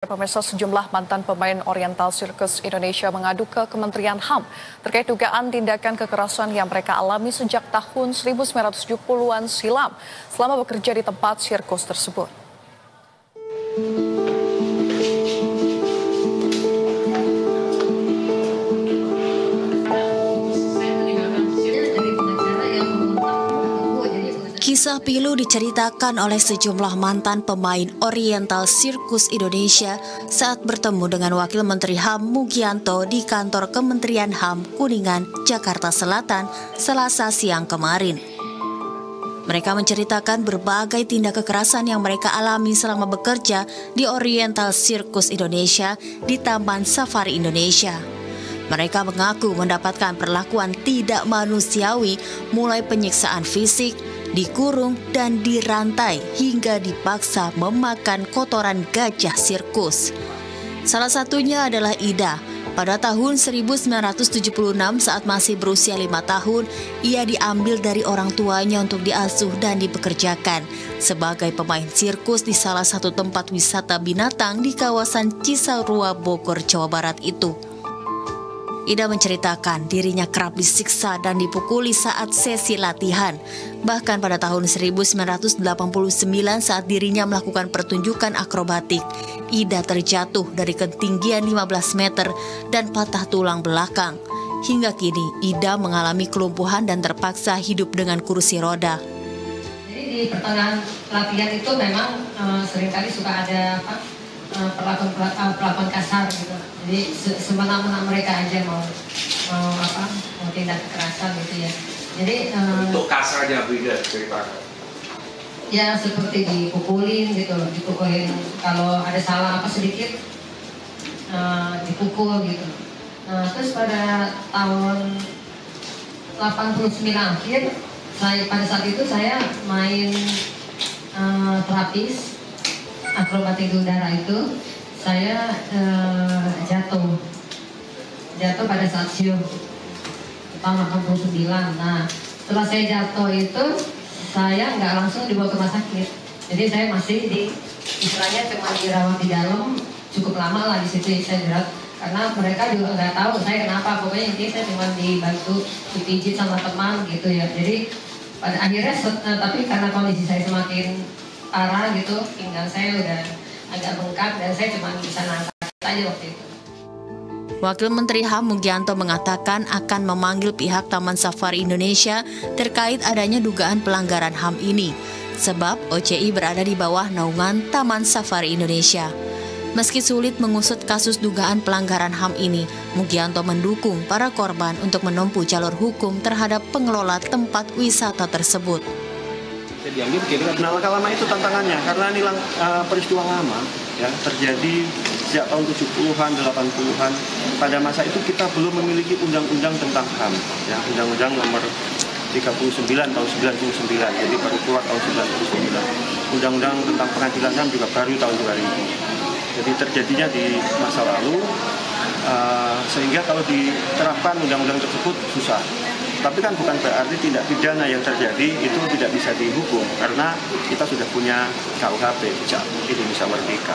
Pemirsa, sejumlah mantan pemain Oriental Circus Indonesia mengadu ke Kementerian HAM terkait dugaan tindakan kekerasan yang mereka alami sejak tahun 1970-an silam selama bekerja di tempat sirkus tersebut. Kisah pilu diceritakan oleh sejumlah mantan pemain Oriental Circus Indonesia saat bertemu dengan Wakil Menteri HAM Mugianto di kantor Kementerian HAM Kuningan, Jakarta Selatan, Selasa siang kemarin. Mereka menceritakan berbagai tindak kekerasan yang mereka alami selama bekerja di Oriental Circus Indonesia di Taman Safari Indonesia. Mereka mengaku mendapatkan perlakuan tidak manusiawi, mulai penyiksaan fisik, dikurung dan dirantai hingga dipaksa memakan kotoran gajah sirkus. Salah satunya adalah Ida. Pada tahun 1976 saat masih berusia 5 tahun, ia diambil dari orang tuanya untuk diasuh dan dipekerjakan sebagai pemain sirkus di salah satu tempat wisata binatang di kawasan Cisarua, Bogor, Jawa Barat itu. Ida menceritakan dirinya kerap disiksa dan dipukuli saat sesi latihan. Bahkan pada tahun 1989 saat dirinya melakukan pertunjukan akrobatik, Ida terjatuh dari ketinggian 15 meter dan patah tulang belakang. Hingga kini Ida mengalami kelumpuhan dan terpaksa hidup dengan kursi roda. Jadi di pertengahan latihan itu memang seringkali suka ada perlakuan kasar gitu. Jadi semena-mena mereka aja mau tindak kekerasan gitu ya. Jadi untuk kasarnya beda ceritakan. Ya seperti dipukulin gitu, dipukulin kalau ada salah apa sedikit dipukul gitu. Terus pada tahun 89 akhir pada saat itu saya main terapis akrobatik di udara itu, saya jatuh pada saat show tahun 89. Nah, setelah saya jatuh itu, saya nggak langsung dibawa ke rumah sakit. Jadi saya masih istilahnya cuma dirawat di dalam, cukup lama lah di situ saya dirawat. Karena mereka juga nggak tahu saya kenapa, pokoknya intinya saya cuma dibantu dipijit sama teman gitu ya. Jadi pada akhirnya, tapi karena kondisi saya semakin parah gitu, pinggang saya udah agak bengkak dan saya cuma bisa nangkat aja waktu itu. Wakil Menteri HAM Mugianto mengatakan akan memanggil pihak Taman Safari Indonesia terkait adanya dugaan pelanggaran HAM ini, sebab OCI berada di bawah naungan Taman Safari Indonesia. Meski sulit mengusut kasus dugaan pelanggaran HAM ini, Mugianto mendukung para korban untuk menempuh jalur hukum terhadap pengelola tempat wisata tersebut. Nah, lama itu tantangannya karena ini peristiwa lama ya, terjadi sejak tahun 70-an, 80-an. Pada masa itu kita belum memiliki undang-undang tentang HAM ya, undang-undang nomor 39 tahun 99, jadi baru keluar tahun 99. Undang-undang tentang pengadilan HAM juga baru tahun 2000. Jadi terjadinya di masa lalu, sehingga kalau diterapkan undang-undang tersebut susah. Tapi kan bukan berarti tindak pidana yang terjadi itu tidak bisa dihukum, karena kita sudah punya KUHP sejak Indonesia merdeka.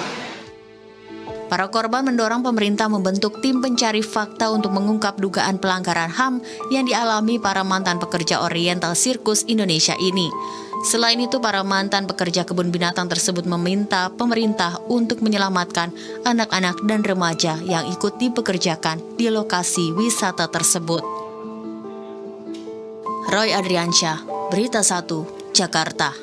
Para korban mendorong pemerintah membentuk tim pencari fakta untuk mengungkap dugaan pelanggaran HAM yang dialami para mantan pekerja Oriental Circus Indonesia ini. Selain itu, para mantan pekerja kebun binatang tersebut meminta pemerintah untuk menyelamatkan anak-anak dan remaja yang ikut dipekerjakan di lokasi wisata tersebut. Roy Adriansyah, Berita 1, Jakarta.